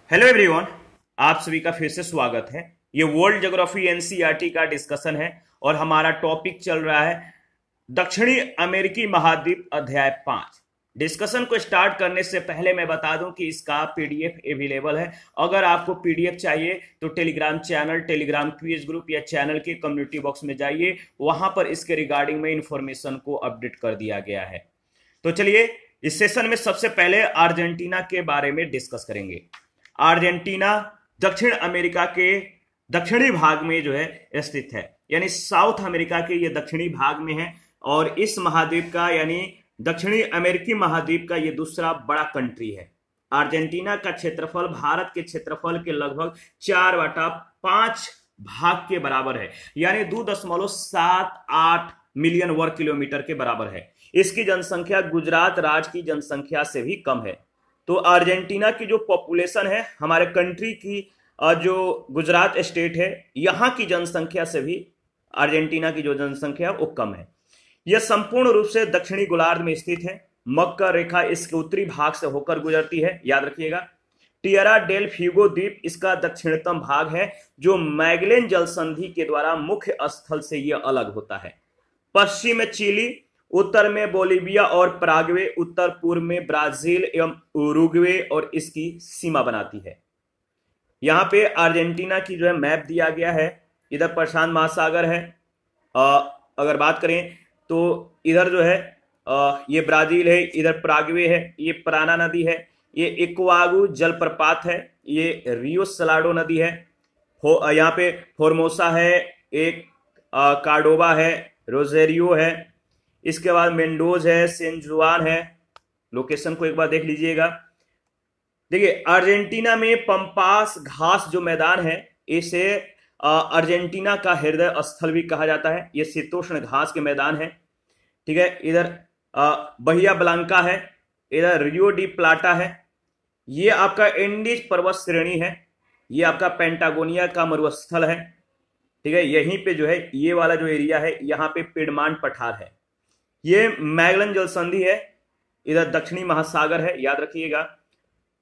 Hello everyone. आप सभी का फिर से स्वागत है। ये वर्ल्ड ज्योग्राफी एनसीईआरटी का डिस्कशन है और हमारा टॉपिक चल रहा है दक्षिणी अमेरिकी महाद्वीप अध्याय 5। डिस्कशन को स्टार्ट करने से पहले मैं बता दूं कि इसका पीडीएफ अवेलेबल है। अगर आपको पीडीएफ चाहिए तो Telegram channel, Telegram quiz group या चैनल के कम्युनिटी बॉक्स में जाइए, वहां पर इसके रिगार्डिंग में इंफॉर्मेशन को अपडेट कर दिया गया है। तो चलिए, इस सेशन में सबसे पहले अर्जेंटीना के बारे में डिस्कस करेंगे। अर्जेंटीना दक्षिण अमेरिका के दक्षिणी भाग में जो है स्थित है, यानी साउथ अमेरिका के ये दक्षिणी भाग में है और इस महाद्वीप का यानी दक्षिणी अमेरिकी महाद्वीप का ये दूसरा बड़ा कंट्री है। अर्जेंटीना का क्षेत्रफल भारत के क्षेत्रफल के लगभग 4/5 भाग के बराबर है, यानी 2.78 मिलियन वर्ग किलोमीटर के बराबर है। इसकी जनसंख्या गुजरात राज्य की जनसंख्या से भी कम है। तो अर्जेंटीना की जो पॉपुलेशन है हमारे कंट्री की, जो गुजरात स्टेट है, यहां की जनसंख्या से भी अर्जेंटीना की जो जनसंख्या है वो कम है। यह संपूर्ण रूप से दक्षिणी गोलार्ध में स्थित है। मकर रेखा इसके उत्तरी भाग से होकर गुजरती है, याद रखिएगा। टिएरा डेल फ्यूगो द्वीप इसका दक्षिणतम भाग है, जो मैगेलन जल संधि के द्वारा मुख्य स्थल से यह अलग होता है। पश्चिम में चिली, उत्तर में बोलीविया और पराग्वे, उत्तर पूर्व में ब्राजील एवं उरुग्वे और इसकी सीमा बनाती है। यहां पे अर्जेंटीना की जो है मैप दिया गया है। इधर प्रशांत महासागर है। अगर बात करें तो इधर जो है ये ब्राजील है, इधर पराग्वे है, ये पराना नदी है, ये इक्वागू जलप्रपात है, ये रियो सलाडो नदी है, यहाँ पे फॉर्मोसा है, एक कार्डोबा है, रोजेरियो है, इसके बाद मेंडोज है, सेन जुआन है। लोकेशन को एक बार देख लीजिएगा। देखिए, अर्जेंटीना में पंपास घास जो मैदान है, इसे अर्जेंटीना का हृदय स्थल भी कहा जाता है। ये शीतोष्ण घास के मैदान है, ठीक है। इधर बहिया ब्लांका है, इधर रियो डी प्लाटा है, ये आपका एंडीज पर्वत श्रेणी है, ये आपका पेंटागोनिया का मरुस्थल है, ठीक है। यहीं पे जो है ये वाला जो एरिया है, यहाँ पे पिडमांट पठार है, ये मैगेलन जल संधि है, इधर दक्षिणी महासागर है, याद रखिएगा।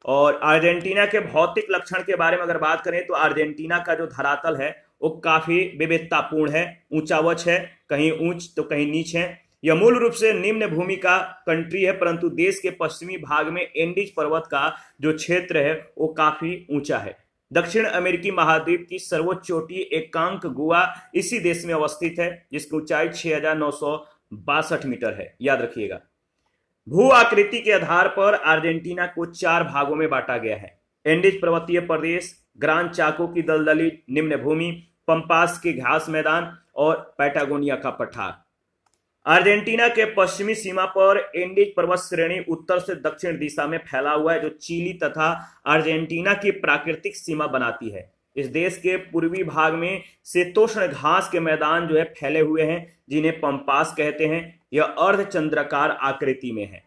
और अर्जेंटीना के भौतिक लक्षण के बारे में अगर बात करें तो अर्जेंटीना का जो धरातल है वो काफी विविधतापूर्ण है, ऊंचावच है, कहीं ऊंच तो कहीं नीच है। यह मूल रूप से निम्न भूमि का कंट्री है, परंतु देश के पश्चिमी भाग में एंडीज पर्वत का जो क्षेत्र है वो काफी ऊंचा है। दक्षिण अमेरिकी महाद्वीप की सर्वोच्च चोटी एकांक गुआ इसी देश में अवस्थित है, जिसकी ऊंचाई 6,962 मीटर है, याद रखिएगा। भू आकृति के आधार पर अर्जेंटीना को 4 भागों में बांटा गया है। एंडीज पर्वतीय प्रदेश, ग्रान चाको की दलदली निम्न भूमि, पंपास के घास मैदान और पैटागोनिया का पठार। अर्जेंटीना के पश्चिमी सीमा पर एंडीज पर्वत श्रेणी उत्तर से दक्षिण दिशा में फैला हुआ है, जो चिली तथा अर्जेंटीना की प्राकृतिक सीमा बनाती है। इस देश के पूर्वी भाग में शीतोष्ण घास के मैदान जो है फैले हुए हैं, जिन्हें पंपास कहते हैं। यह अर्धचंद्राकार आकृति में है।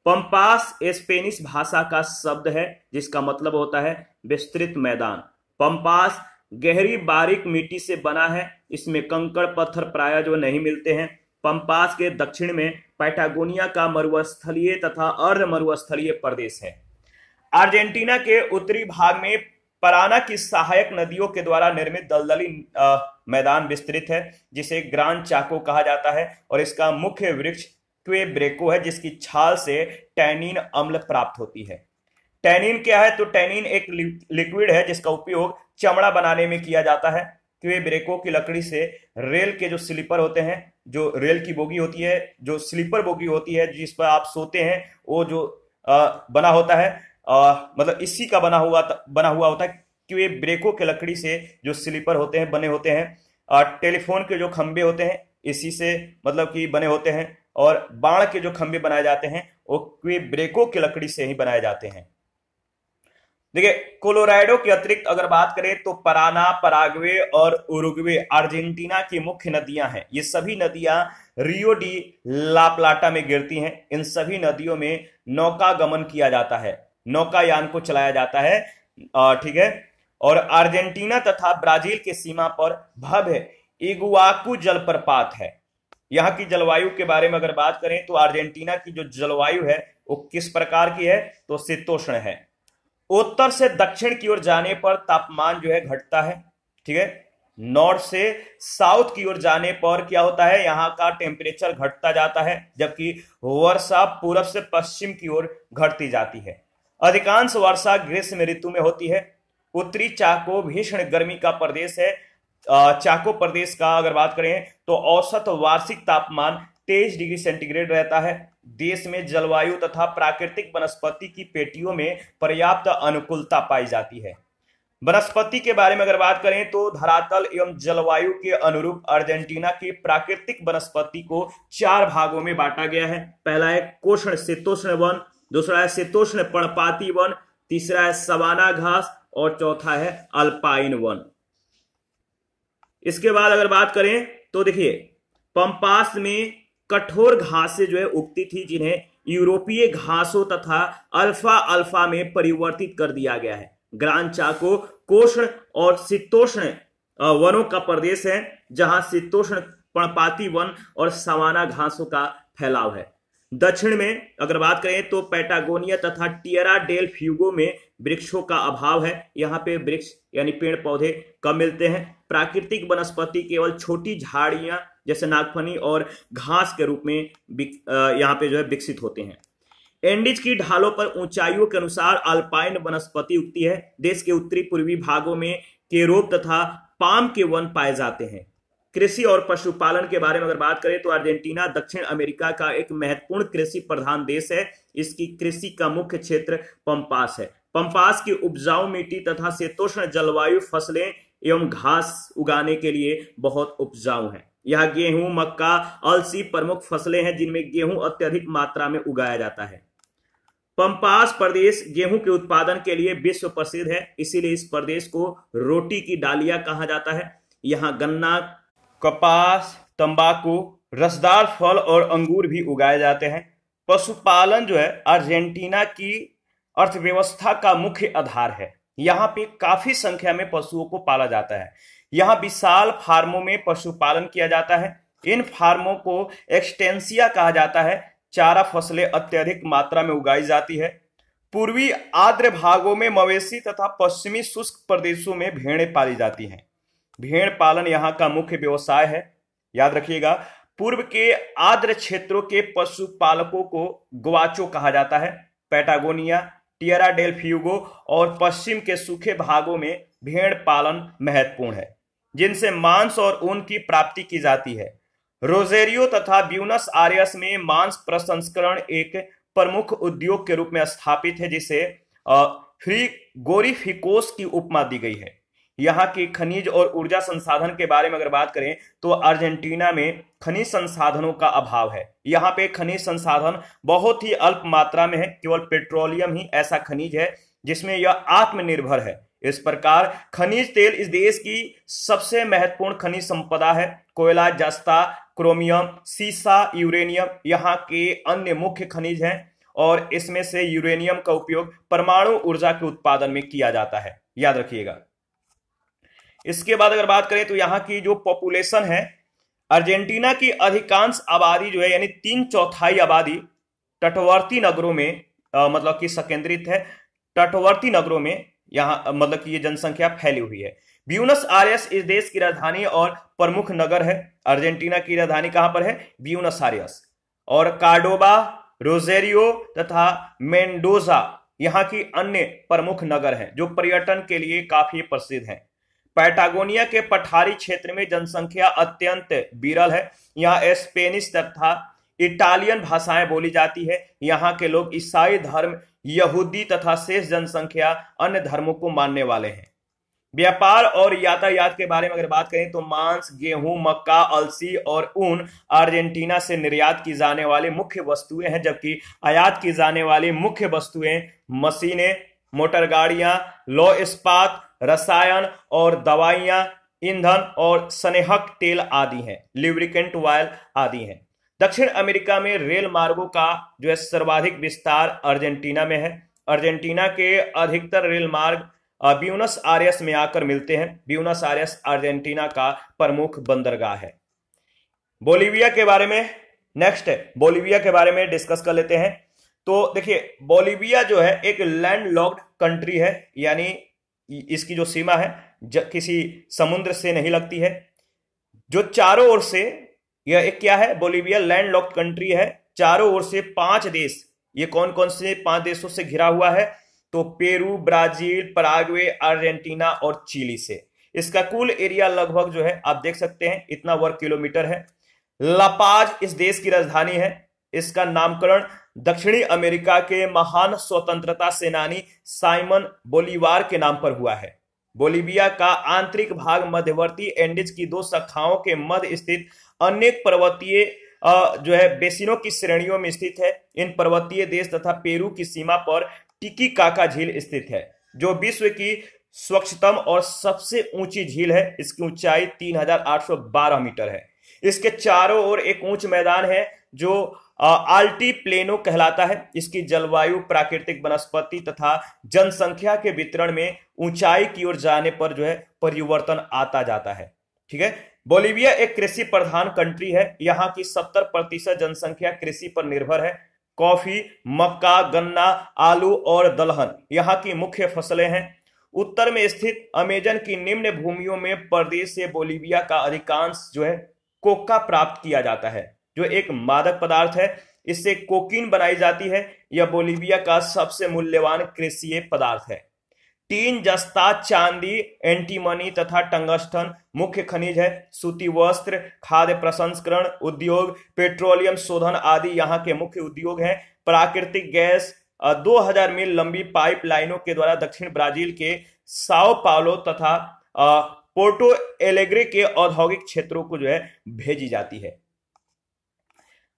पंपास स्पेनिश भाषा का शब्द है, जिसका मतलब होता है विस्तृत मैदान। पंपास गहरी बारीक मिट्टी से बना है, इसमें कंकड़ पत्थर प्रायः जो नहीं मिलते हैं। पंपास के दक्षिण में पैटागोनिया का मरुस्थलीय तथा अर्ध मरुस्थलीय प्रदेश है। अर्जेंटीना के उत्तरी भाग में पराना की सहायक नदियों के द्वारा निर्मित दलदली मैदान विस्तृत है, जिसे ग्रान चाको कहा जाता है, और इसका मुख्य वृक्ष क्वेब्रेको है, जिसकी छाल से टैनिन अम्ल प्राप्त होती है। टैनिन क्या है? तो टैनिन एक लिक्विड है जिसका उपयोग चमड़ा बनाने में किया जाता है। क्वेब्रेको की लकड़ी से रेल के जो स्लीपर होते हैं, जो रेल की बोगी होती है, जो स्लीपर बोगी होती है जिस पर आप सोते हैं, वो जो बना होता है, मतलब इसी का बना हुआ होता है। क्वेब्रेको के लकड़ी से जो स्लीपर होते हैं बने होते हैं। टेलीफोन के जो खंबे होते हैं इसी से मतलब कि बने होते हैं, और बाण के जो खंबे बनाए जाते हैं वो क्वेब्रेको की लकड़ी से ही बनाए जाते हैं। देखिए, कोलोराडो के अतिरिक्त अगर बात करें तो पराना, पराग्वे और उरुग्वे अर्जेंटीना की मुख्य नदियां हैं। ये सभी नदियां रियो डी ला प्लाटा में गिरती हैं। इन सभी नदियों में नौका गमन किया जाता है, नौकायान को चलाया जाता है, ठीक है। और अर्जेंटीना तथा ब्राजील के सीमा पर भव्य इगुआकू जलप्रपात है। यहाँ की जलवायु के बारे में अगर बात करें तो अर्जेंटीना की जो जलवायु है वो किस प्रकार की है? तो शीतोष्ण है। उत्तर से दक्षिण की ओर जाने पर तापमान जो है घटता है, ठीक है। नॉर्थ से साउथ की ओर जाने पर क्या होता है, यहां का टेम्परेचर घटता जाता है, जबकि वर्षा पूर्व से पश्चिम की ओर घटती जाती है। अधिकांश वर्षा ग्रीष्म ऋतु में होती है। उत्तरी चाको भीषण गर्मी का प्रदेश है। चाको प्रदेश का अगर बात करें तो औसत वार्षिक तापमान 23 डिग्री सेंटीग्रेड रहता है। देश में जलवायु तथा प्राकृतिक वनस्पति की पेटियों में पर्याप्त अनुकूलता पाई जाती है। वनस्पति के बारे में अगर बात करें तो धरातल एवं जलवायु के अनुरूप अर्जेंटीना की प्राकृतिक वनस्पति को 4 भागों में बांटा गया है। पहला है कोष्ण शीतोष्ण वन, दूसरा है शीतोष्ण पर्णपाती वन, तीसरा है सवाना घास और चौथा है अल्पाइन वन। इसके बाद अगर बात करें तो देखिए पंपास में कठोर घासें जो है उगती थी, जिन्हें यूरोपीय घासों तथा अल्फा अल्फा में परिवर्तित कर दिया गया है। ग्रान चाको कोष्ण और शीतोष्ण वनों का प्रदेश है, जहां शीतोष्ण पर्णपाती वन और सवाना घासों का फैलाव है। दक्षिण में अगर बात करें तो पैटागोनिया तथा टिएरा डेल फ्यूगो में वृक्षों का अभाव है। यहाँ पे वृक्ष यानी पेड़ पौधे कम मिलते हैं। प्राकृतिक वनस्पति केवल छोटी झाड़ियां जैसे नागफनी और घास के रूप में यहाँ पे जो है विकसित होते हैं। एंडीज की ढालों पर ऊंचाइयों के अनुसार अल्पाइन वनस्पति उगती है। देश के उत्तरी पूर्वी भागों में केरोब तथा पाम के वन पाए जाते हैं। कृषि और पशुपालन के बारे में अगर बात करें तो अर्जेंटीना दक्षिण अमेरिका का एक महत्वपूर्ण कृषि प्रधान देश है। इसकी कृषि का मुख्य क्षेत्र पंपास है। पंपास की उपजाऊ मिट्टी तथा शीतोष्ण जलवायु फसलें एवं घास उगाने के लिए बहुत उपजाऊ है। यहाँ गेहूं, मक्का, अलसी प्रमुख फसलें हैं, जिनमें गेहूं अत्यधिक मात्रा में उगाया जाता है। पंपास प्रदेश गेहूं के उत्पादन के लिए विश्व प्रसिद्ध है, इसीलिए इस प्रदेश को रोटी की डालिया कहा जाता है। यहाँ गन्ना, कपास, तंबाकू, रसदार फल और अंगूर भी उगाए जाते हैं। पशुपालन जो है अर्जेंटीना की अर्थव्यवस्था का मुख्य आधार है। यहाँ पे काफी संख्या में पशुओं को पाला जाता है। यहाँ विशाल फार्मों में पशुपालन किया जाता है। इन फार्मों को एक्सटेंसिया कहा जाता है। चारा फसलें अत्यधिक मात्रा में उगाई जाती है। पूर्वी आर्द्र भागों में मवेशी तथा पश्चिमी शुष्क प्रदेशों में भेड़ें पाली जाती हैं। भेड़ पालन यहाँ का मुख्य व्यवसाय है। याद रखिएगा, पूर्व के आर्द्र क्षेत्रों के पशुपालकों को ग्वाचो कहा जाता है। पैटागोनिया, टिएरा डेल फ्यूगो और पश्चिम के सूखे भागों में भेड़ पालन महत्वपूर्ण है, जिनसे मांस और ऊन की प्राप्ति की जाती है। रोजेरियो तथा ब्यूनस आयर्स में मांस प्रसंस्करण एक प्रमुख उद्योग के रूप में स्थापित है, जिसे फ्रीगोरिफिकोस की उपमा दी गई है। यहाँ की खनिज और ऊर्जा संसाधन के बारे में अगर बात करें तो अर्जेंटीना में खनिज संसाधनों का अभाव है। यहाँ पे खनिज संसाधन बहुत ही अल्प मात्रा में है। केवल पेट्रोलियम ही ऐसा खनिज है जिसमें यह आत्मनिर्भर है। इस प्रकार खनिज तेल इस देश की सबसे महत्वपूर्ण खनिज संपदा है। कोयला, जस्ता, क्रोमियम, सीसा, यूरेनियम यहाँ के अन्य मुख्य खनिज हैं और इसमें से यूरेनियम का उपयोग परमाणु ऊर्जा के उत्पादन में किया जाता है। याद रखिएगा। इसके बाद अगर बात करें तो यहाँ की जो पॉपुलेशन है, अर्जेंटीना की अधिकांश आबादी जो है यानी 3/4 आबादी तटवर्ती नगरों में मतलब कि संकेंद्रित है। तटवर्ती नगरों में यहाँ मतलब कि ये जनसंख्या फैली हुई है। ब्यूनस आयर्स इस देश की राजधानी और प्रमुख नगर है। अर्जेंटीना की राजधानी कहां पर है? Buenos Aires. और कार्डोबा, रोजेरियो तथा मेंडोजा यहाँ की अन्य प्रमुख नगर हैं जो पर्यटन के लिए काफी प्रसिद्ध हैं। पैटागोनिया के पठारी क्षेत्र में जनसंख्या अत्यंत विरल है। यहाँ स्पेनिश तथा इटालियन भाषाएं बोली जाती है। यहाँ के लोग ईसाई धर्म, यहूदी तथा शेष जनसंख्या अन्य धर्मों को मानने वाले हैं। व्यापार और यातायात के बारे में अगर बात करें तो मांस, गेहूं, मक्का, अलसी और ऊन अर्जेंटीना से निर्यात की जाने वाली मुख्य वस्तुएं हैं, जबकि आयात की जाने वाली मुख्य वस्तुएं मशीनें, मोटर गाड़ियां, लौह इस्पात, रसायन और दवाइयां, ईंधन और स्नेहक तेल आदि हैं, लिब्रिकेंट ऑयल आदि हैं। दक्षिण अमेरिका में रेल मार्गों का जो है सर्वाधिक विस्तार अर्जेंटीना में है। अर्जेंटीना के अधिकतर रेल मार्ग ब्यूनस आयर्स में आकर मिलते हैं। ब्यूनस आयर्स अर्जेंटीना का प्रमुख बंदरगाह है। बोलीविया के बारे में नेक्स्ट बोलीविया के बारे में डिस्कस कर लेते हैं। तो देखिए बोलिविया जो है एक लैंड लॉक्ड कंट्री है, यानी इसकी जो सीमा है किसी समुद्र से नहीं लगती है, जो चारों ओर से, यह एक क्या है, बोलिविया लैंड लॉक्ड कंट्री है, चारों ओर से 5 देश, ये कौन कौन से 5 देशों से घिरा हुआ है, तो पेरू, ब्राजील, पराग्वे, अर्जेंटीना और चिली से। इसका कुल एरिया लगभग जो है आप देख सकते हैं इतना वर्ग किलोमीटर है। लापाज इस देश की राजधानी है। इसका नामकरण दक्षिणी अमेरिका के महान स्वतंत्रता सेनानी साइमन बोलीवार के नाम पर हुआ है। बोलिविया का आंतरिक भाग मध्यवर्ती एंडीज की 2 शाखाओं के मध्य स्थित अनेक पर्वतीय जो है बेसिनों की श्रेणियों में स्थित है। इन पर्वतीय देश तथा पेरू की सीमा पर टिटीकाका झील स्थित है, जो विश्व की स्वच्छतम और सबसे ऊंची झील है। इसकी ऊंचाई 3812 मीटर है। इसके चारों ओर एक ऊंच मैदान है जो आल्टी प्लेनो कहलाता है। इसकी जलवायु प्राकृतिक वनस्पति तथा जनसंख्या के वितरण में ऊंचाई की ओर जाने पर जो है परिवर्तन आता जाता है। ठीक है, बोलिविया एक कृषि प्रधान कंट्री है। यहाँ की 70% जनसंख्या कृषि पर निर्भर है। कॉफी, मक्का, गन्ना, आलू और दलहन यहाँ की मुख्य फसलें हैं। उत्तर में स्थित अमेजन की निम्न भूमियों में प्रदेश से बोलिविया का अधिकांश जो है कोका प्राप्त किया जाता है, जो एक मादक पदार्थ है। इससे कोकीन बनाई जाती है। यह बोलिविया का सबसे मूल्यवान कृषि पदार्थ है। टीन, जस्ता, चांदी, एंटीमनी तथा टंगस्टन मुख्य खनिज है। सूती वस्त्र, खाद्य प्रसंस्करण उद्योग, पेट्रोलियम शोधन आदि यहाँ के मुख्य उद्योग हैं। प्राकृतिक गैस 2000 मील लंबी पाइप लाइनों के द्वारा दक्षिण ब्राजील के साओ पाउलो तथा पोर्टो एलेग्रे के औद्योगिक क्षेत्रों को जो है भेजी जाती है।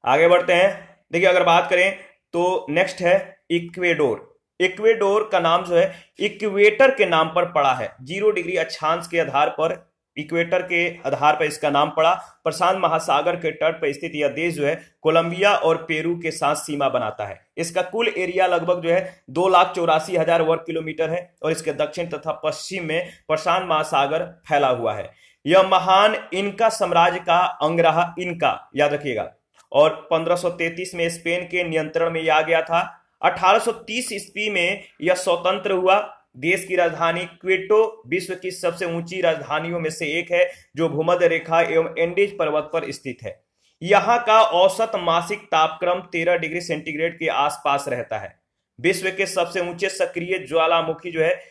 आगे बढ़ते हैं। देखिए अगर बात करें तो नेक्स्ट है इक्वेडोर। इक्वेडोर का नाम जो है इक्वेटर के नाम पर पड़ा है। 0 डिग्री अक्षांश के आधार पर, इक्वेटर के आधार पर इसका नाम पड़ा। प्रशांत महासागर के तट पर स्थित यह देश जो है कोलंबिया और पेरू के साथ सीमा बनाता है। इसका कुल एरिया लगभग जो है 2,84,000 वर्ग किलोमीटर है और इसके दक्षिण तथा पश्चिम में प्रशांत महासागर फैला हुआ है। यह महान इनका साम्राज्य का अंग रहा, इनका याद रखिएगा, और 1533 में स्पेन के नियंत्रण में आ गया था। 1830 ईस्वी में यह स्वतंत्र हुआ। देश की राजधानी क्वेटो विश्व की सबसे ऊंची राजधानियों में से एक है, जो भूमध्य रेखा एवं एंडीज पर्वत पर स्थित है। यहाँ का औसत मासिक तापक्रम 13 डिग्री सेंटीग्रेड के आसपास रहता है। विश्व के सबसे ऊंचे सक्रिय ज्वालामुखी जो है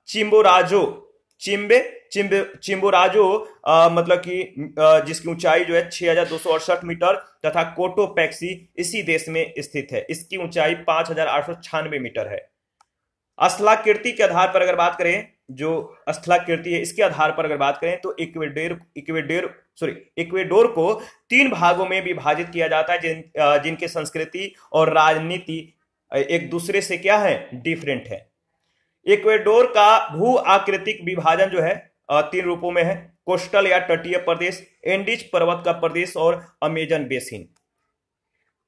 चिम्बोराजो मतलब कि जिसकी ऊंचाई जो है 6268 मीटर तथा कोटोपैक्सी इसी देश में स्थित है। इसकी ऊंचाई 5896 मीटर है। स्थलाकृति के आधार पर अगर बात करें, जो स्थलाकृति है इसके आधार पर अगर बात करें तो इक्वेडोर को 3 भागों में विभाजित किया जाता है, जिनके संस्कृति और राजनीति एक दूसरे से क्या है, डिफरेंट है। इक्वेडोर का भू आकृतिक विभाजन जो है 3 रूपों में है। कोस्टल या तटीय प्रदेश, एंडीज पर्वत का प्रदेश और अमेजन बेसिन।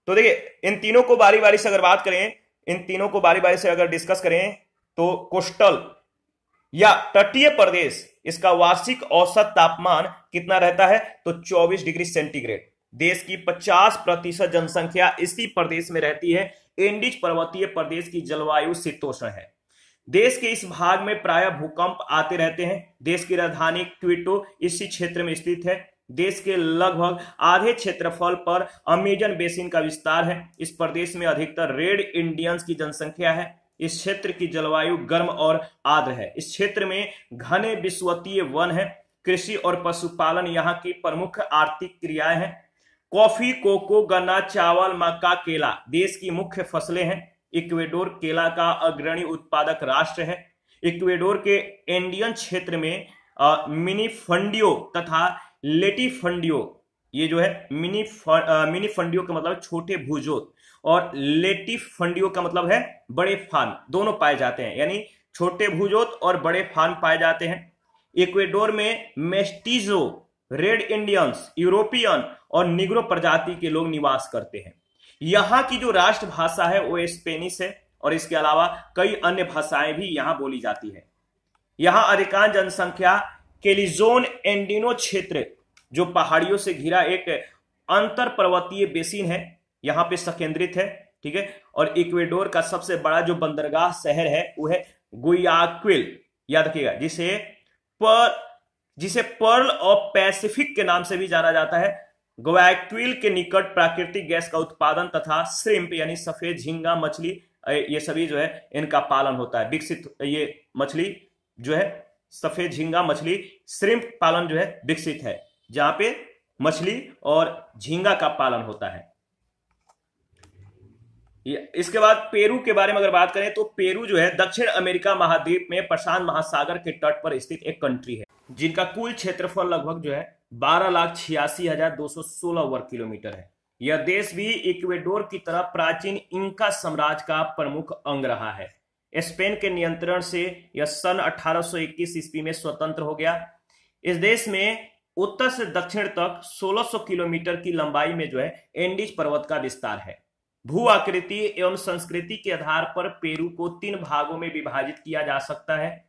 तो देखिए इन तीनों को बारी बारी से अगर बात करें, इन तीनों को बारी बारी से अगर डिस्कस करें तो कोस्टल या तटीय प्रदेश, इसका वार्षिक औसत तापमान कितना रहता है, तो 24 डिग्री सेंटीग्रेड। देश की 50% जनसंख्या इसी प्रदेश में रहती है। एंडीज पर्वतीय प्रदेश की जलवायु शीतोष्ण है। देश के इस भाग में प्रायः भूकंप आते रहते हैं। देश की राजधानी क्वेटो इसी क्षेत्र में स्थित है। देश के लगभग आधे क्षेत्रफल पर अमेजन बेसिन का विस्तार है। इस प्रदेश में अधिकतर रेड इंडियंस की जनसंख्या है। इस क्षेत्र की जलवायु गर्म और आर्द्र है। इस क्षेत्र में घने विषुवतीय वन है। कृषि और पशुपालन यहाँ की प्रमुख आर्थिक क्रियाएं हैं। कॉफी, कोको, गन्ना, चावल, मक्का, केला देश की मुख्य फसलें हैं। इक्वेडोर केला का अग्रणी उत्पादक राष्ट्र है। इक्वेडोर के एंडियन क्षेत्र में मिनीफंडियो तथा लेटिफंडियो, ये जो है मिनीफंडियो का मतलब छोटे भूजोत और लेटिफंडियो का मतलब है बड़े फान, दोनों पाए जाते हैं, यानी छोटे भूजोत और बड़े फान पाए जाते हैं। इक्वेडोर में मेस्टिजो, रेड इंडियंस, यूरोपियन और निग्रो प्रजाति के लोग निवास करते हैं। यहाँ की जो राष्ट्रभाषा है वो स्पेनिश है और इसके अलावा कई अन्य भाषाएं भी यहाँ बोली जाती है। यहाँ अधिकांश जनसंख्या केलिजोन एंडिनो क्षेत्र, जो पहाड़ियों से घिरा एक अंतर पर्वतीय बेसिन है, यहाँ पे संकेंद्रित है। ठीक है। और इक्वेडोर का सबसे बड़ा जो बंदरगाह शहर है वो है गुयाक्विल, याद रखिएगा, जिसे पर्ल ऑफ पैसिफिक के नाम से भी जाना जाता है। गुयाक्विल के निकट प्राकृतिक गैस का उत्पादन तथा श्रिम्प यानी सफेद झींगा मछली, ये सभी जो है इनका पालन होता है। विकसित ये मछली जो है सफेद झींगा मछली, श्रिम्प पालन जो है विकसित है, जहां पे मछली और झींगा का पालन होता है। इसके बाद पेरू के बारे में अगर बात करें तो पेरू जो है दक्षिण अमेरिका महाद्वीप में प्रशांत महासागर के तट पर स्थित एक कंट्री है, जिनका कुल क्षेत्रफल लगभग जो है 12,86,216 वर्ग किलोमीटर है। यह देश भी इक्वेडोर की तरह प्राचीन इंका साम्राज्य का प्रमुख अंग रहा है। स्पेन के नियंत्रण से यह सन 1821 ईस्वी में स्वतंत्र हो गया। इस देश में उत्तर से दक्षिण तक 1600 किलोमीटर की लंबाई में जो है एंडीज पर्वत का विस्तार है। भू आकृति एवं संस्कृति के आधार पर पेरू को 3 भागों में विभाजित किया जा सकता है।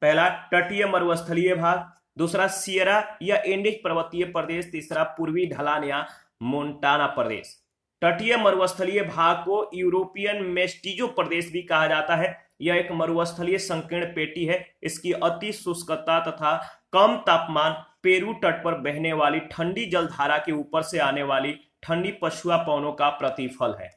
पहला तटीय मरुस्थलीय भाग, दूसरा सियरा या एंडीज पर्वतीय प्रदेश, तीसरा पूर्वी ढलान या मोंटाना प्रदेश। तटीय मरुस्थलीय भाग को यूरोपियन मेस्टिजो प्रदेश भी कहा जाता है। यह एक मरुस्थलीय संकीर्ण पेटी है। इसकी अति शुष्कता तथा कम तापमान पेरू तट पर बहने वाली ठंडी जलधारा के ऊपर से आने वाली ठंडी पछुआ पवनों का प्रतिफल है।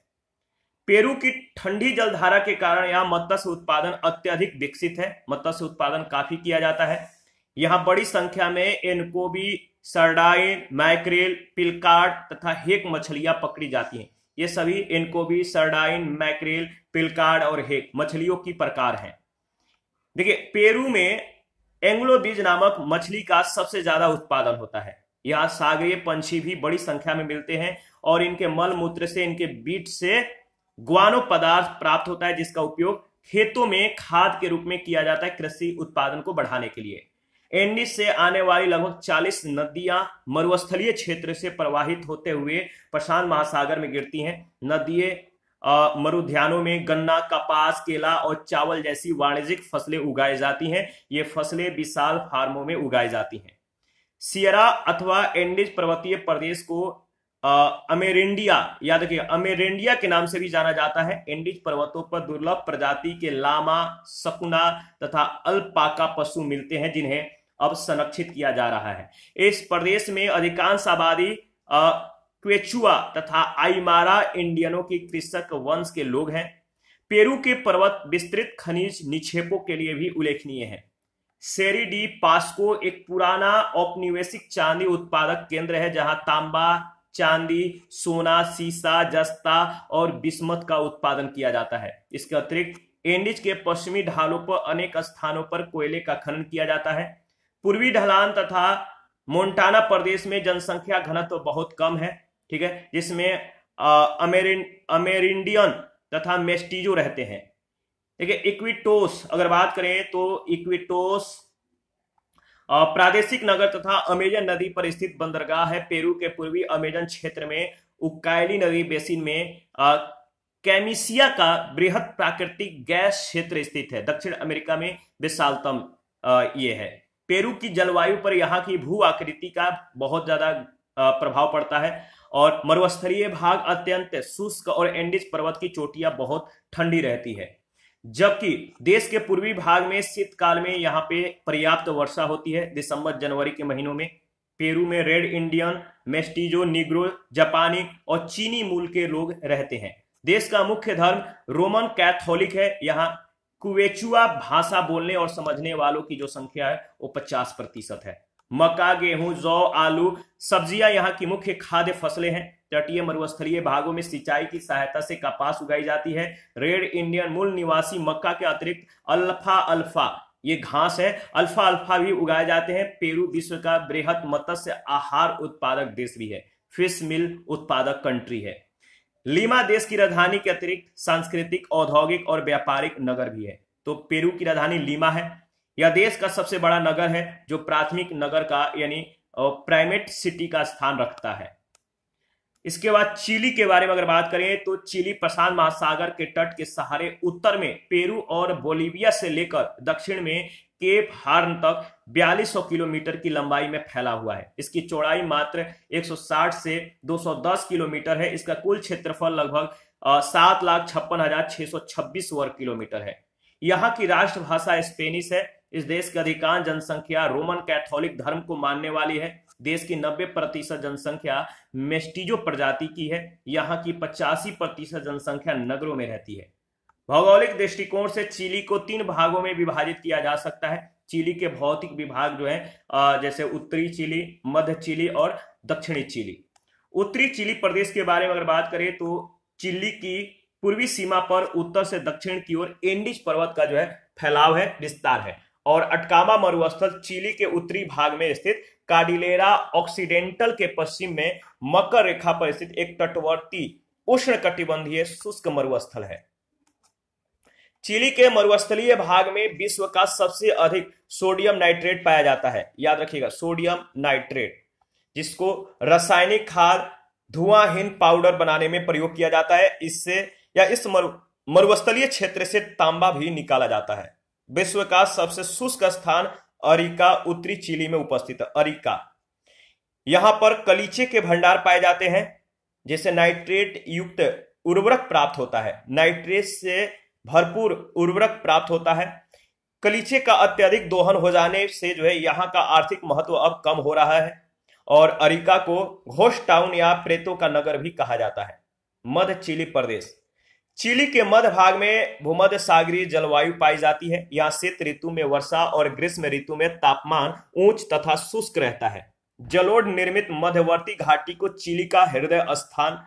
पेरू की ठंडी जलधारा के कारण यहाँ मत्स्य उत्पादन अत्यधिक विकसित है। मत्स्य उत्पादन काफी किया जाता है। यहाँ बड़ी संख्या में एनकोबी, सरडाइन, मैक्रेल, पिलकार्ड तथा हेक मछलियां पकड़ी जाती हैं। ये सभी एनकोबी, सरडाइन, मैक्रेल, पिलकार्ड और हेक मछलियों की प्रकार हैं। देखिए, पेरू में एंग्लोबीज नामक मछली का सबसे ज्यादा उत्पादन होता है। यहाँ सागरीय पंछी भी बड़ी संख्या में मिलते हैं और इनके मल मूत्र से, इनके बीट से ग्वानो पदार्थ प्राप्त होता है, जिसका उपयोग खेतों में खाद के रूप में किया जाता है कृषि उत्पादन को बढ़ाने के लिए। एंडीज से आने वाली लगभग 40 नदियां मरुस्थलीय क्षेत्र से प्रवाहित होते हुए प्रशांत महासागर में गिरती हैं। नदियों मरुद्यानों में गन्ना, कपास, केला और चावल जैसी वाणिज्यिक फसलें उगाई जाती हैं। ये फसलें विशाल फार्मों में उगाई जाती हैं। सियरा अथवा एंडीज पर्वतीय प्रदेश को अमेरिंडिया, याद रखिए, अमेरिंडिया के नाम से भी जाना जाता है। एंडीज पर्वतों पर दुर्लभ प्रजाति के लामा, सकुना तथा अल्पाका पशु मिलते हैं, जिन्हें अब संरक्षित किया जा रहा है। इस प्रदेश में अधिकांश आबादी क्वेचुआ तथा आइमारा इंडियनों की कृषक वंश के लोग हैं। पेरू के पर्वत विस्तृत खनिज निक्षेपों के लिए भी उल्लेखनीय है। सेरी डी पास्को एक पुराना औपनिवेशिक चांदी उत्पादक केंद्र है, जहां तांबा, चांदी, सोना, सीसा, जस्ता और बिस्मत का उत्पादन किया जाता है। इसके अतिरिक्त एंडीज के पश्चिमी ढालों पर अनेक स्थानों पर कोयले का खनन किया जाता है। पूर्वी ढलान तथा मोंटाना प्रदेश में जनसंख्या घनत्व बहुत कम है, ठीक है, जिसमें अमेरिंडियन तथा मेस्टिजो रहते हैं। देखिए, इक्विटोस अगर बात करें तो इक्विटोस प्रादेशिक नगर तथा अमेजन नदी पर स्थित बंदरगाह है। पेरू के पूर्वी अमेजन क्षेत्र में उकायली नदी बेसिन में कैमिसिया का बृहद प्राकृतिक गैस क्षेत्र स्थित है। दक्षिण अमेरिका में विशालतम ये है। पेरू की जलवायु पर यहाँ की भू आकृति का बहुत ज्यादा प्रभाव पड़ता है और मरुस्थलीय भाग अत्यंत शुष्क और एंडीज पर्वत की चोटियां बहुत ठंडी रहती है, जबकि देश के पूर्वी भाग में शीतकाल में यहाँ पे पर्याप्त वर्षा होती है। दिसंबर जनवरी के महीनों में पेरू में रेड इंडियन, मेस्टिजो, निग्रो, जापानी और चीनी मूल के लोग रहते हैं। देश का मुख्य धर्म रोमन कैथोलिक है। यहाँ क्वेचुआ भाषा बोलने और समझने वालों की जो संख्या है वो 50% है। मक्का, गेहूं, जौ, आलू, सब्जियां यहाँ की मुख्य खाद्य फसलें हैं। तटीय मरुस्थलीय भागों में सिंचाई की सहायता से कपास उगाई जाती है। रेड इंडियन मूल निवासी मक्का के अतिरिक्त अल्फा अल्फा, ये घास है, अल्फा अल्फा भी उगाए जाते हैं। पेरू विश्व का बृहद मत्स्य आहार उत्पादक देश भी है, फिश मिल उत्पादक कंट्री है। लीमा देश की राजधानी के अतिरिक्त सांस्कृतिक, औद्योगिक और व्यापारिक नगर भी है। तो पेरू की राजधानी लीमा है। यह देश का सबसे बड़ा नगर है जो प्राथमिक नगर का यानी प्राइमेट सिटी का स्थान रखता है। इसके बाद चिली के बारे में अगर बात करें तो चिली प्रशांत महासागर के तट के सहारे उत्तर में पेरू और बोलीविया से लेकर दक्षिण में केप हार्न तक 4200 किलोमीटर की लंबाई में फैला हुआ है। इसकी चौड़ाई मात्र 160 से 210 किलोमीटर है। इसका कुल क्षेत्रफल लगभग 7,56,626 वर्ग किलोमीटर है। यहाँ की राष्ट्रभाषा स्पेनिश है। इस देश की अधिकांश जनसंख्या रोमन कैथोलिक धर्म को मानने वाली है। देश की 90% जनसंख्या मेस्टिजो प्रजाति की है। यहाँ की 85% जनसंख्या नगरों में रहती है। भौगोलिक दृष्टिकोण से चिली को 3 भागों में विभाजित किया जा सकता है। चिली के भौतिक विभाग जो है जैसे उत्तरी चिली, मध्य चिली और दक्षिणी चिली। उत्तरी चिली प्रदेश के बारे में अगर बात करें तो चिली की पूर्वी सीमा पर उत्तर से दक्षिण की ओर एंडीज पर्वत का जो है फैलाव है, विस्तार है। और अटकामा मरुस्थल चिली के उत्तरी भाग में स्थित कार्डिलेरा ऑक्सीडेंटल के पश्चिम में मकर रेखा पर स्थित एक तटवर्ती उष्णकटिबंधीय शुष्क मरुस्थल है। चिली के मरुस्थलीय भाग में विश्व का सबसे अधिक सोडियम नाइट्रेट पाया जाता है। याद रखिएगा, सोडियम नाइट्रेट, जिसको रासायनिक खाद धुआंहीन पाउडर बनाने में प्रयोग किया जाता है। इससे या इस मरुस्थलीय क्षेत्र से तांबा भी निकाला जाता है। विश्व का सबसे शुष्क स्थान अरिका उत्तरी चिली में उपस्थित है। अरिका, यहां पर कलीचे के भंडार पाए जाते हैं, जिससे नाइट्रेट युक्त उर्वरक प्राप्त होता है। नाइट्रेट से भरपूर उर्वरक प्राप्त होता है। कलीचे का अत्यधिक दोहन हो जाने से जो है यहाँ का आर्थिक महत्व अब कम हो रहा है और अरिका को घोस्ट टाउन या प्रेतो का नगर भी कहा जाता है। मध्य चिली प्रदेश, चिली के मध्य भाग में भूमध्य सागरीय जलवायु पाई जाती है। यहाँ शीत ऋतु में वर्षा और ग्रीष्म ऋतु में तापमान उच्च तथा शुष्क रहता है। जलोढ़ निर्मित मध्यवर्ती घाटी को चिली का हृदय स्थान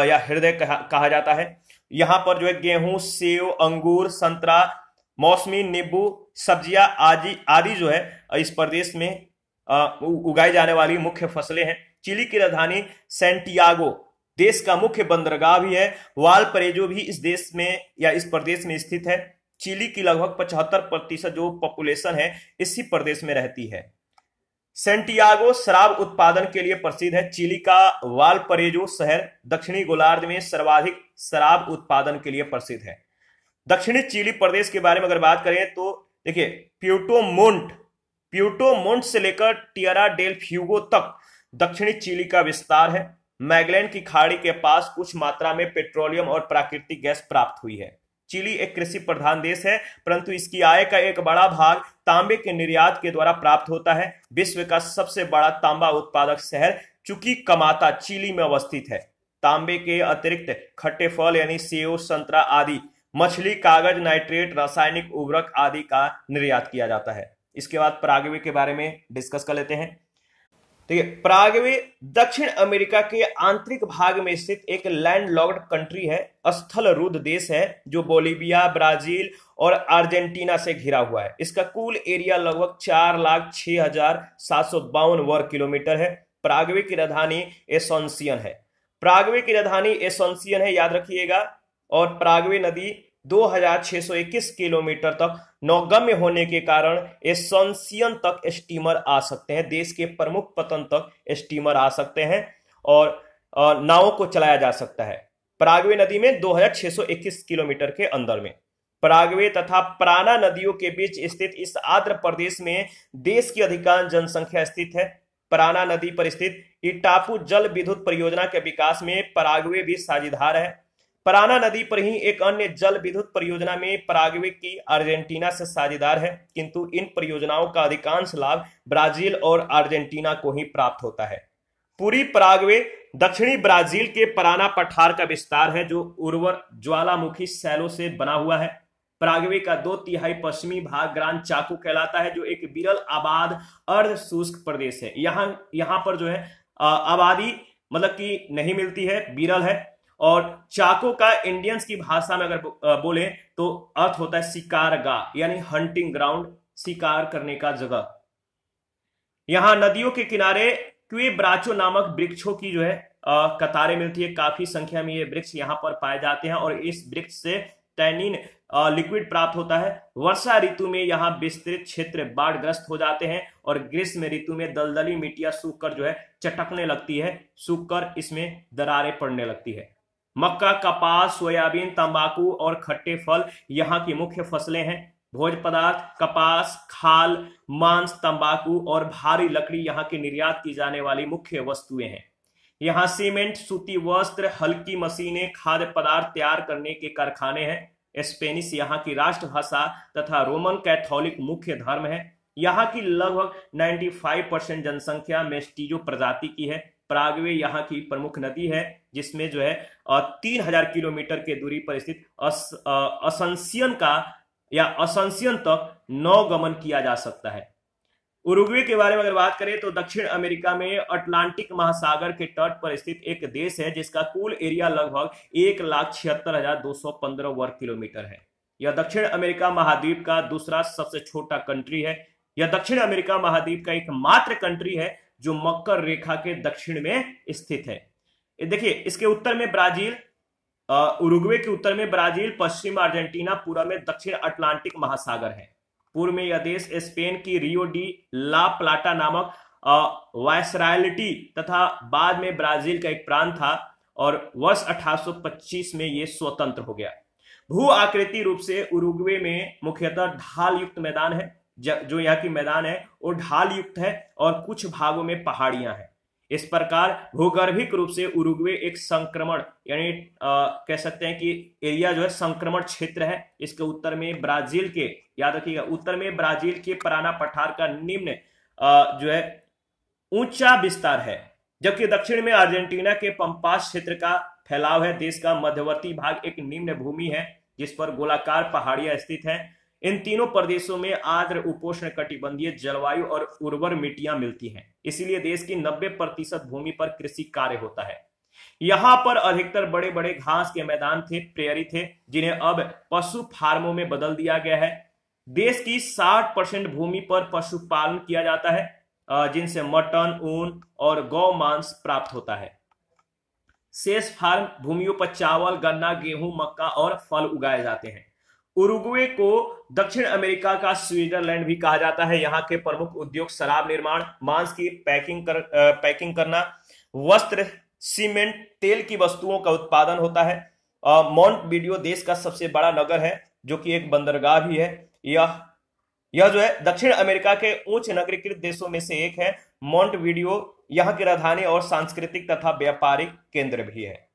या हृदय कहा जाता है। यहाँ पर जो है गेहूं, सेव, अंगूर, संतरा, मौसमी, नींबू, सब्जियां आदि जो है इस प्रदेश में उगाई जाने वाली मुख्य फसलें हैं। चिली की राजधानी सैंटियागो देश का मुख्य बंदरगाह भी है। वालपरेजो भी इस देश में या इस प्रदेश में स्थित है। चिली की लगभग 75% जो पॉपुलेशन है इसी प्रदेश में रहती है। सैंटियागो शराब उत्पादन के लिए प्रसिद्ध है। चिली का वालपरेजो शहर दक्षिणी गोलार्ध में सर्वाधिक शराब उत्पादन के लिए प्रसिद्ध है। दक्षिणी चिली प्रदेश के बारे में अगर बात करें तो देखिए, प्यूटो मोंट से लेकर टियरा डेल फ्यूगो तक दक्षिणी चिली का विस्तार है। मैगलेन की खाड़ी के पास कुछ मात्रा में पेट्रोलियम और प्राकृतिक गैस प्राप्त हुई है। चिली एक कृषि प्रधान देश है, परंतु इसकी आय का एक बड़ा भाग तांबे के निर्यात के द्वारा प्राप्त होता है। विश्व का सबसे बड़ा तांबा उत्पादक शहर चुक्विकमाता चिली में अवस्थित है। तांबे के अतिरिक्त खट्टे फल यानी सेव, संतरा आदि, मछली, कागज, नाइट्रेट, रासायनिक उर्वरक आदि का निर्यात किया जाता है। इसके बाद पराग्वे के बारे में डिस्कस कर लेते हैं। देखिए, पराग्वे दक्षिण अमेरिका के आंतरिक भाग में स्थित एक लैंडलॉक्ड कंट्री है, स्थलरूढ़ देश है, जो बोलीविया, ब्राजील और अर्जेंटीना से घिरा हुआ है। इसका कुल एरिया लगभग 4,06,752 वर्ग किलोमीटर है। पराग्वे की राजधानी एसोंसियन है, याद रखिएगा। और पराग्वे नदी 2,621 किलोमीटर तक नौगम्य होने के कारण एसोंसियन तक स्टीमर आ सकते हैं। देश के प्रमुख पतन तक स्टीमर आ सकते हैं और नावों को चलाया जा सकता है। पराग्वे नदी में 2,621 किलोमीटर के अंदर में पराग्वे तथा पराना नदियों के बीच स्थित इस आर्द्र प्रदेश में देश की अधिकांश जनसंख्या स्थित है। पराना नदी पर स्थित इटापू जल विद्युत परियोजना के विकास में पराग्वे भी साझेदार है। पराना नदी पर ही एक अन्य जल विद्युत परियोजना में पराग्वे की अर्जेंटीना से साझेदार है, किंतु इन परियोजनाओं का अधिकांश लाभ ब्राजील और अर्जेंटीना को ही प्राप्त होता है। पूरी पराग्वे दक्षिणी ब्राजील के पराना पठार का विस्तार है, जो उर्वर ज्वालामुखी शैलों से बना हुआ है। पराग्वे का 2/3 पश्चिमी भाग ग्रांड चाको कहलाता है, जो एक विरल आबाद अर्ध शुष्क प्रदेश है। यहाँ पर जो है आबादी मतलब कि नहीं मिलती है, विरल है। और चाको का इंडियंस की भाषा में अगर बोले तो अर्थ होता है शिकारगाह, यानी हंटिंग ग्राउंड, शिकार करने का जगह। यहां नदियों के किनारे क्वेब्राचो नामक वृक्षों की जो है कतारें मिलती है। काफी संख्या में ये वृक्ष यहाँ पर पाए जाते हैं और इस वृक्ष से टैनिन लिक्विड प्राप्त होता है। वर्षा ऋतु में यहाँ विस्तृत क्षेत्र बाढ़ग्रस्त हो जाते हैं और ग्रीष्म ऋतु में दलदली मिट्टियां सूखकर जो है चटकने लगती है, सूखकर इसमें दरारें पड़ने लगती है। मक्का, कपास, सोयाबीन, तंबाकू और खट्टे फल यहाँ की मुख्य फसलें हैं। भोज्य पदार्थ कपास, खाल, मांस, तंबाकू और भारी लकड़ी यहाँ की निर्यात की जाने वाली मुख्य वस्तुएं हैं। यहाँ सीमेंट, सूती वस्त्र, हल्की मशीनें, खाद्य पदार्थ तैयार करने के कारखाने हैं। स्पेनिश यहाँ की राष्ट्रभाषा तथा रोमन कैथोलिक मुख्य धर्म है। यहाँ की लगभग 95% जनसंख्या मेस्टिजो प्रजाति की है। पराग्वे यहाँ की प्रमुख नदी है, जिसमें जो है 3000 किलोमीटर के दूरी पर स्थित असंसियन का या असंसियन तक नौगमन किया जा सकता है। उरुग्वे के बारे में अगर बात करें तो दक्षिण अमेरिका में अटलांटिक महासागर के तट पर स्थित एक देश है, जिसका कुल एरिया लगभग 1,76,215 वर्ग किलोमीटर है। यह दक्षिण अमेरिका महाद्वीप का दूसरा सबसे छोटा कंट्री है। यह दक्षिण अमेरिका महाद्वीप का एकमात्र कंट्री है जो मकर रेखा के दक्षिण में स्थित है। देखिए, इसके उत्तर में ब्राजील, उरुग्वे के उत्तर में ब्राजील, पश्चिम अर्जेंटीना, पूर्व में दक्षिण अटलांटिक महासागर है। पूर्व में यह देश स्पेन की रियो डी ला प्लाटा नामक वायसरायलिटी तथा बाद में ब्राजील का एक प्रांत था और वर्ष 1825 में यह स्वतंत्र हो गया। भू आकृति रूप से उरुग्वे में मुख्यतः ढाल युक्त मैदान है। जो यहाँ की मैदान है वो ढाल युक्त है और कुछ भागों में पहाड़ियां हैं। इस प्रकार भूगर्भिक रूप से उरुग्वे एक संक्रमण यानी कह सकते हैं कि एरिया जो है संक्रमण क्षेत्र है। इसके उत्तर में ब्राजील के, याद रखिएगा, उत्तर में ब्राजील के पराना पठार का निम्न जो है ऊंचा विस्तार है, जबकि दक्षिण में अर्जेंटीना के पंपास क्षेत्र का फैलाव है। देश का मध्यवर्ती भाग एक निम्न भूमि है जिस पर गोलाकार पहाड़ियां स्थित हैं। इन तीनों प्रदेशों में आर्द्र उपोष्ण कटिबंधीय जलवायु और उर्वर मिट्टियां मिलती हैं, इसीलिए देश की 90% भूमि पर कृषि कार्य होता है। यहाँ पर अधिकतर बड़े बड़े घास के मैदान थे, प्रेयरी थे, जिन्हें अब पशु फार्मों में बदल दिया गया है। देश की 60% भूमि पर पशुपालन किया जाता है, जिनसे मटन, ऊन और गौ मांस प्राप्त होता है। शेष फार्म भूमियों पर चावल, गन्ना, गेहूं, मक्का और फल उगाए जाते हैं। उरुग्वे को दक्षिण अमेरिका का स्विट्जरलैंड भी कहा जाता है। यहाँ के प्रमुख उद्योग शराब निर्माण, मांस की पैकिंग करना, वस्त्र, सीमेंट, तेल की वस्तुओं का उत्पादन होता है। मोंटवीडियो देश का सबसे बड़ा नगर है, जो कि एक बंदरगाह भी है। यह जो है दक्षिण अमेरिका के उच्च नगरीकृत देशों में से एक है। मोंटवीडियो यहाँ की राजधानी और सांस्कृतिक तथा व्यापारिक केंद्र भी है।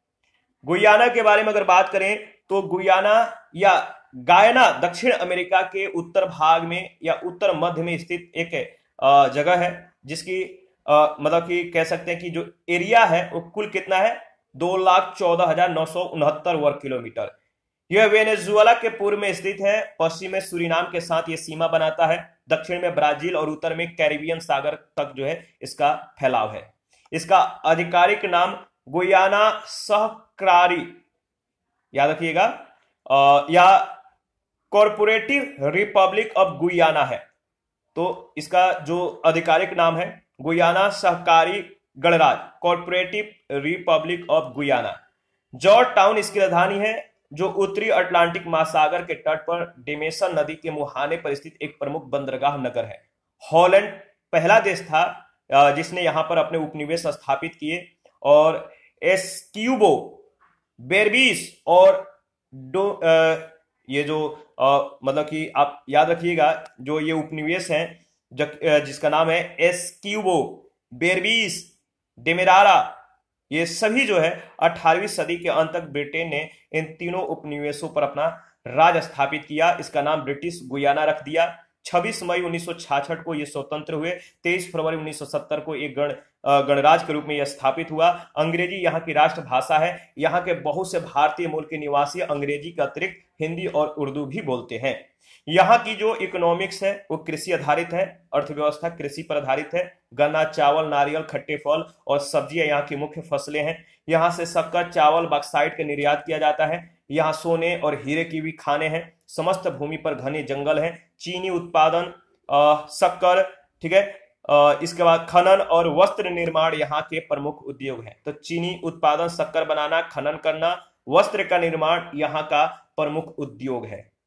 गुयाना के बारे में अगर बात करें तो गुयाना या गायना दक्षिण अमेरिका के उत्तर भाग में या उत्तर मध्य में स्थित एक जगह है, जिसकी मतलब कि कह सकते हैं कि जो एरिया है वो कुल कितना है, 2,14,969 वर्ग किलोमीटर। यह वेनेजुएला के पूर्व में स्थित है, पश्चिम में सूरीनाम के साथ यह सीमा बनाता है, दक्षिण में ब्राजील और उत्तर में कैरिबियन सागर तक जो है इसका फैलाव है। इसका आधिकारिक नाम गुयाना सहकारी, याद रखिएगा, या कॉर्पोरेटिव रिपब्लिक ऑफ गुयाना है। तो इसका जो आधिकारिक नाम है गुयाना सहकारी गणराज्य, corporative Republic of Guyana. George town इसकी राजधानी है, जो उत्तरी अटलांटिक महासागर के तट पर डेमेसन नदी के मुहाने पर स्थित एक प्रमुख बंदरगाह नगर है। हॉलैंड पहला देश था जिसने यहां पर अपने उपनिवेश स्थापित किए, और एस्क्यूबो, बेरबीस और ये जो मतलब कि आप याद रखिएगा, जो ये उपनिवेश हैं जिसका नाम है एस्क्यूबो, बेरबीस, डेमेरारा, ये सभी जो है 18वीं सदी के अंत तक ब्रिटेन ने इन तीनों उपनिवेशों पर अपना राज स्थापित किया। इसका नाम ब्रिटिश गुयाना रख दिया। 26 मई 1966 को ये स्वतंत्र हुए। 23 फरवरी 1970 को एक गणराज्य के रूप में यह स्थापित हुआ। अंग्रेजी यहाँ की राष्ट्रभाषा है। यहाँ के बहुत से भारतीय मूल के निवासी अंग्रेजी के अतिरिक्त हिंदी और उर्दू भी बोलते हैं। यहाँ की जो इकोनॉमिक्स है वो कृषि आधारित है, अर्थव्यवस्था कृषि पर आधारित है। गन्ना, चावल, नारियल, खट्टे फल और सब्जियां यहाँ की मुख्य फसलें हैं। यहाँ से शक्कर, चावल, बॉक्साइट का निर्यात किया जाता है। यहाँ सोने और हीरे की भी खाने हैं। समस्त भूमि पर घने जंगल हैं। चीनी उत्पादन, शक्कर, ठीक है, इसके बाद खनन और वस्त्र निर्माण यहाँ के प्रमुख उद्योग हैं। तो चीनी उत्पादन, शक्कर बनाना, खनन करना, वस्त्र का निर्माण यहाँ का प्रमुख उद्योग है।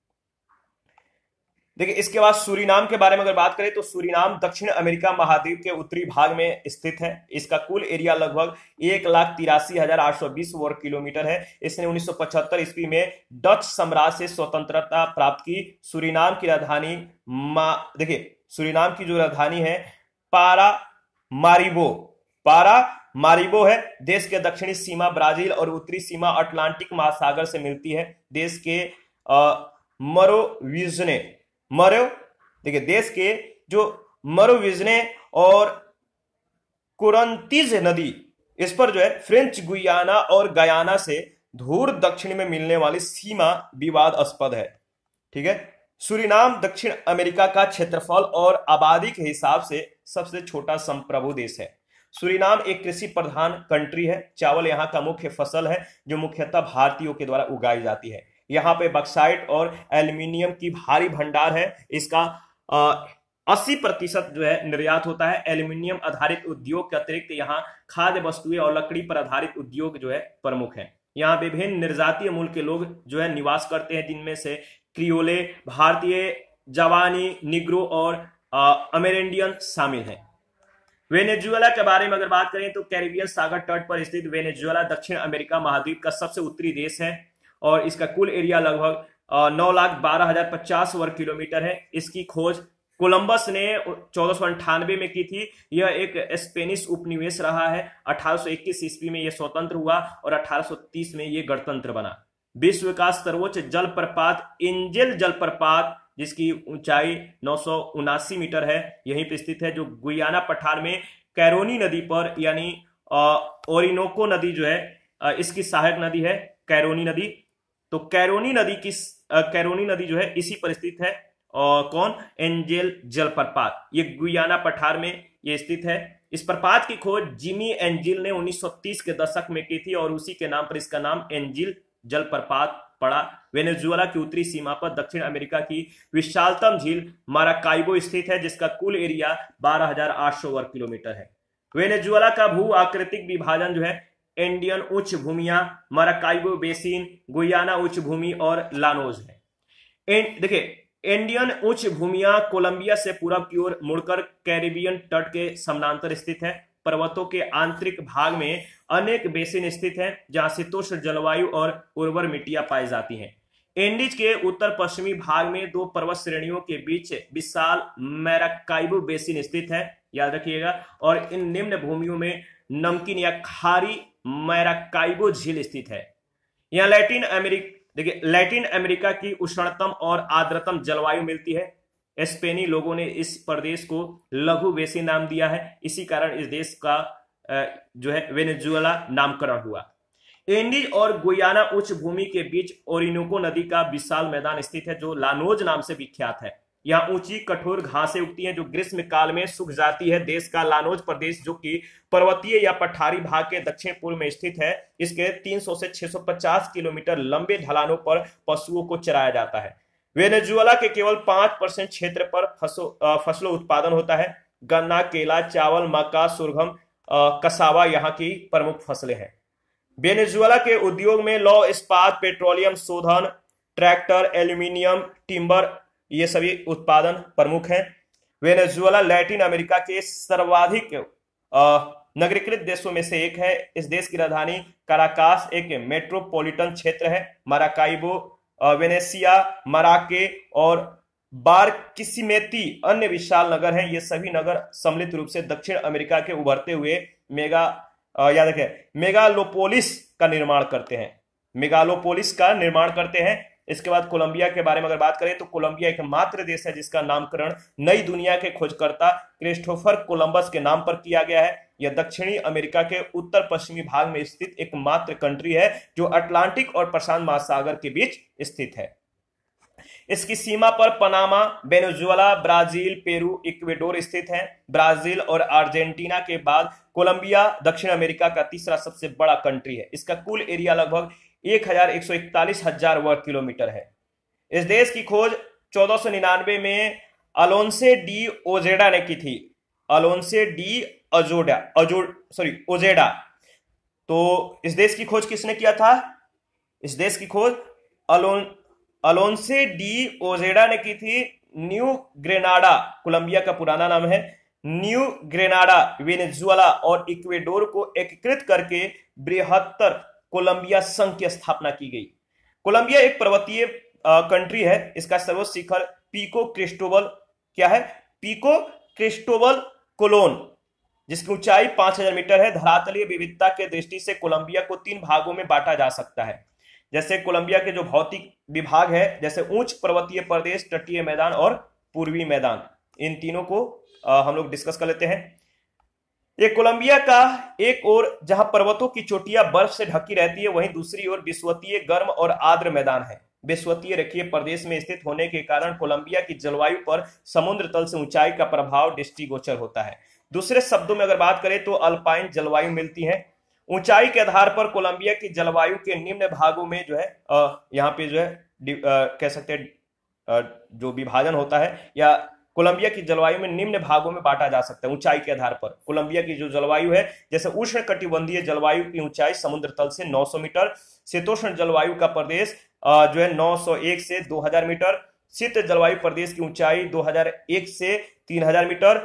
देखिए, इसके बाद सूरीनाम के बारे में अगर बात करें तो सूरीनाम दक्षिण अमेरिका महाद्वीप के उत्तरी भाग में स्थित है। इसका कुल एरिया लगभग 1,83,820 वर्ग किलोमीटर है। इसने 1975 ईस्वी में डच साम्राज्य से स्वतंत्रता प्राप्त की। सूरीनाम की राजधानी देखिए, सूरीनाम की जो राजधानी है पारामारिबो मारिबो है। देश के दक्षिणी सीमा ब्राजील और उत्तरी सीमा अटलांटिक महासागर से मिलती है। देश के मरोविजने मरो देखिए देश के जो मरोविजने और कुरंतीज नदी, इस पर जो है फ्रेंच गुयाना और गयाना से धूर दक्षिण में मिलने वाली सीमा विवादास्पद है। ठीक है। सूरीनाम दक्षिण अमेरिका का क्षेत्रफल और आबादी के हिसाब से सबसे छोटा संप्रभु देश है। सूरीनाम एक कृषि प्रधान कंट्री है। चावल यहाँ का मुख्य फसल है जो मुख्यतः भारतीयों के द्वारा उगाई जाती है। यहाँ पे बक्साइट और एल्यूमिनियम की भारी भंडार है। इसका 80% जो है निर्यात होता है। एल्यूमिनियम आधारित उद्योग के अतिरिक्त यहाँ खाद्य वस्तुएं और लकड़ी पर आधारित उद्योग जो है प्रमुख है। यहाँ विभिन्न निर्जातीय मूल के लोग जो है निवास करते हैं, जिनमें से क्रियोले, भारतीय, जावानी, निग्रो और अमेरिंडियन शामिल हैं। वेनेजुएला के बारे में अगर बात करें तो कैरिबियन सागर तट पर स्थित वेनेजुएला दक्षिण अमेरिका महाद्वीप का सबसे उत्तरी देश है और इसका कुल एरिया लगभग 9,12,050 वर्ग किलोमीटर है। इसकी खोज कोलंबस ने 1498 में की थी। यह एक स्पेनिश उपनिवेश रहा है। 1821 ईस्वी में यह स्वतंत्र हुआ और 1830 में यह गणतंत्र बना। विश्व का सर्वोच्च जलप्रपात एंजेल जलप्रपात, जिसकी ऊंचाई 979 मीटर है, यहीं पर स्थित है, जो गुयाना पठार में कैरोनी नदी पर, यानी ओरिनोको नदी जो है इसकी सहायक नदी है कैरोनी नदी। तो कैरोनी नदी जो है इसी पर स्थित है। और कौन? एंजेल जलप्रपात। ये गुयाना पठार में ये स्थित है। इस प्रपात की खोज जिमी एंजिल ने 1930 के दशक में की थी और उसी के नाम पर इसका नाम एंजिल जलप्रपात पड़ा। वेनेजुएला की उत्तरी सीमा पर दक्षिण अमेरिका की विशालतम झील माराकाइबो स्थित है, जिसका कुल एरिया 12,800 वर्ग किलोमीटर है। वेनेजुएला का भू आकृतिक विभाजन जो है एंडियन उच्च भूमियां, माराकाइबो बेसिन, गुयाना उच्च भूमि और लानोज है। देखिए इंडियन उच्च भूमियां कोलंबिया से पूरब की ओर मुड़कर कैरिबियन तट के समानांतर स्थित है। पर्वतों के आंतरिक भाग में अनेक बेसिन स्थित हैं, जहां शीतोष्ण जलवायु और उर्वर मिट्टियां पाई जाती हैं। एंडीज के उत्तर पश्चिमी भाग में दो पर्वत श्रेणियों के बीच विशाल मैराकाइबो बेसिन स्थित है, याद रखिएगा। और इन निम्न भूमियों में नमकीन या खारी मैराकाइबो झील स्थित है। यहाँ लैटिन अमेरिका की उष्णतम और आर्द्रतम जलवायु मिलती है। स्पेनी लोगों ने इस प्रदेश को लघु बेसिन नाम दिया है। इसी कारण इस देश का जो है वेनेजुएला नामकरण हुआ। एंडीज और गुयाना उच्च भूमि के बीच ओरिनोको नदी का विशाल मैदान स्थित है, जो लानोज नाम से विख्यात है। यहाँ ऊंची कठोर घासें उगती हैं जो ग्रीष्म काल में सूख जाती है। देश का लानोज प्रदेश, जो कि पर्वतीय या पठारी भाग के दक्षिण पूर्व में स्थित है, इसके 300 से 650 किलोमीटर लंबे ढलानों पर पशुओं को चराया जाता है। वेनेजुएला के केवल 5% क्षेत्र पर फसलों उत्पादन होता है। गन्ना, केला, चावल, मक्का, सुरगम, कसावा यहाँ की प्रमुख फसलें हैं। वेनेजुएला के उद्योग में लौह इस्पात, पेट्रोलियम शोधन, ट्रैक्टर, एल्यूमिनियम, टिम्बर, ये सभी उत्पादन प्रमुख हैं। वेनेजुएला लैटिन अमेरिका के सर्वाधिक नगरीकृत देशों में से एक है। इस देश की राजधानी काराकास एक मेट्रोपॉलिटन क्षेत्र है। माराकाइबो, वेनेसिया, मराके और बारकिसिमेती अन्य विशाल नगर हैं। ये सभी नगर सम्मिलित रूप से दक्षिण अमेरिका के उभरते हुए मेगालोपोलिस का निर्माण करते हैं। इसके बाद कोलंबिया के बारे में अगर बात करें तो कोलंबिया एकमात्र देश है जिसका नामकरण नई दुनिया के खोजकर्ता क्रिस्टोफर कोलंबस के नाम पर किया गया है। यह दक्षिणी अमेरिका के उत्तर पश्चिमी भाग में स्थित एकमात्र कंट्री है जो अटलांटिक और प्रशांत महासागर के बीच स्थित है। इसकी सीमा पर Panama, Venezuela, Brazil, Peru, Ecuador स्थित हैं। ब्राजील और अर्जेंटीना के बाद कोलंबिया दक्षिण अमेरिका का तीसरा सबसे बड़ा कंट्री है। इसका कुल एरिया लगभग 1,141,000 वर्ग किलोमीटर है। इस देश की खोज 1499 में अलोन्से डी ओजेडा ने की थी। ओजेडा। तो इस देश की खोज किसने किया था? इस देश की खोज अलोन्से डी ओजेडा ने की थी। न्यू ग्रेनाडा कोलंबिया का पुराना नाम है। न्यू ग्रेनाडा, वेनेजुएला और इक्वेडोर को एकीकृत करके बृहत्तर कोलंबिया संघ की स्थापना की गई। कोलंबिया एक पर्वतीय कंट्री है। इसका सर्वोच्च शिखर पिको क्रिस्टोबल क्या है? पिको क्रिस्टोबल कोलोन, जिसकी ऊंचाई 5000 मीटर है। धरातलीय विविधता के दृष्टि से कोलंबिया को 3 भागों में बांटा जा सकता है। जैसे कोलंबिया के जो भौतिक विभाग है, जैसे उच्च पर्वतीय प्रदेश, तटीय मैदान और पूर्वी मैदान, इन तीनों को हम लोग डिस्कस कर लेते हैं। ये कोलंबिया का एक ओर जहां पर्वतों की चोटियां बर्फ से ढकी रहती है, वहीं दूसरी ओर विषुवतीय गर्म और आर्द्र मैदान है। विषुवतीय रेखीय प्रदेश में स्थित होने के कारण कोलंबिया की जलवायु पर समुद्र तल से ऊंचाई का प्रभाव दृष्टिगोचर होता है। दूसरे शब्दों में अगर बात करें तो अल्पाइन जलवायु मिलती है। ऊंचाई के आधार पर कोलंबिया की जलवायु के निम्न भागों में जो है यहाँ पे जो है कह सकते हैं जो विभाजन होता है, या कोलंबिया की जलवायु में निम्न भागों में बांटा जा सकता है ऊंचाई के आधार पर। कोलंबिया की जो जलवायु है, जैसे उष्ण कटिबंधीय जलवायु की ऊंचाई समुद्र तल से 900 मीटर, शीतोष्ण जलवायु का प्रदेश जो है 901 से 2000 मीटर, शीत जलवायु प्रदेश की ऊंचाई 2001 से 3000 मीटर,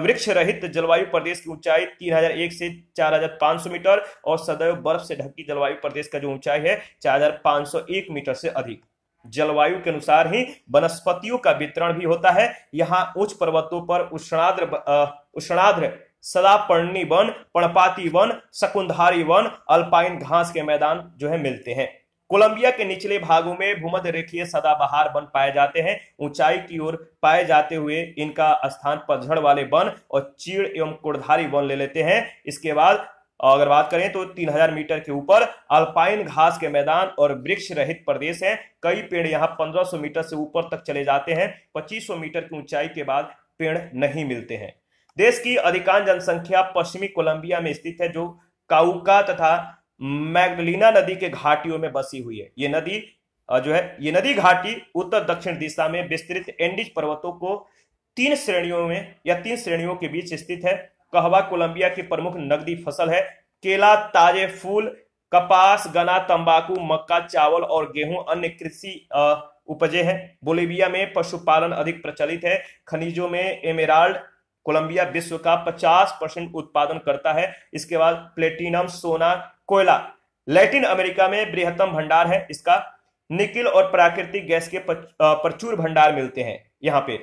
वृक्ष रहित जलवायु प्रदेश की ऊंचाई 3001 से 4500 मीटर, और सदैव बर्फ से ढकी जलवायु प्रदेश का जो ऊंचाई है 4501 मीटर से अधिक। जलवायु के अनुसार ही वनस्पतियों का वितरण भी होता है। यहाँ उच्च पर्वतों पर उष्णाद्र सदापर्णी वन, पर्णपाती वन, शकुंधारी वन, अल्पाइन घास के मैदान जो है मिलते हैं। कोलंबिया के निचले भागों में भूमध्य रेखीय सदाबहार वन पाए जाते हैं। ऊंचाई की ओर पाए जाते हुए इनका स्थान पतझड़ वाले वन और चीड़ एवं कोड़धारी वन ले लेते हैं। इसके बाद अगर बात करें तो 3000 मीटर के ऊपर अल्पाइन घास के मैदान और वृक्ष रहित प्रदेश है। कई पेड़ यहाँ 1500 मीटर से ऊपर तक चले जाते हैं। 2500 मीटर की ऊंचाई के बाद पेड़ नहीं मिलते हैं। देश की अधिकांश जनसंख्या पश्चिमी कोलंबिया में स्थित है, जो काउका तथा मैग्डलिना नदी के घाटियों में बसी हुई है। ये नदी जो है, ये नदी घाटी उत्तर दक्षिण दिशा में विस्तृत एंडीज पर्वतों को 3 श्रेणियों में या 3 श्रेणियों के बीच स्थित है। कहवा कोलंबिया की प्रमुख नकदी फसल है। केला, ताजे फूल, कपास, गन्ना, तंबाकू, मक्का, चावल और गेहूं अन्य कृषि उपजे हैं। बोलीविया में पशुपालन अधिक प्रचलित है। खनिजों में एमेराल्ड कोलंबिया विश्व का 50% उत्पादन करता है। इसके बाद प्लेटिनम, सोना, कोयला लैटिन अमेरिका में बृहत्तम भंडार है इसका। निकिल और प्राकृतिक गैस के प्रचुर भंडार मिलते हैं यहाँ पे।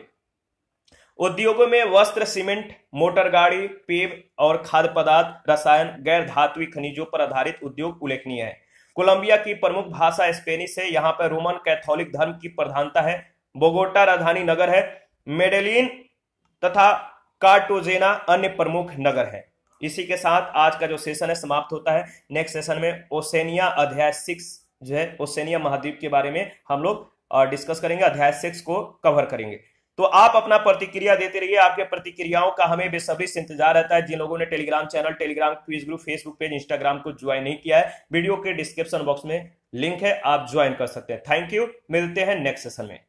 उद्योगों में वस्त्र, सीमेंट, मोटर गाड़ी, पेय और खाद्य पदार्थ, रसायन, गैर धात्विक खनिजों पर आधारित उद्योग उल्लेखनीय है। कोलंबिया की प्रमुख भाषा स्पेनिश है। यहाँ पर रोमन कैथोलिक धर्म की प्रधानता है। बोगोटा राजधानी नगर है। मेडेलिन तथा कार्टागेना अन्य प्रमुख नगर है। इसी के साथ आज का जो सेशन है समाप्त होता है। नेक्स्ट सेशन में ओसेनिया अध्याय 6 जो है, ओसेनिया महाद्वीप के बारे में हम लोग डिस्कस करेंगे। अध्याय 6 को कवर करेंगे। तो आप अपना प्रतिक्रिया देते रहिए। आपके प्रतिक्रियाओं का हमें बेसब्री से इंतजार रहता है। जिन लोगों ने Telegram channel, Telegram quiz group, Facebook page, Instagram को ज्वाइन नहीं किया है, वीडियो के डिस्क्रिप्शन बॉक्स में लिंक है, आप ज्वाइन कर सकते हैं। थैंक यू, मिलते हैं नेक्स्ट सेशन में।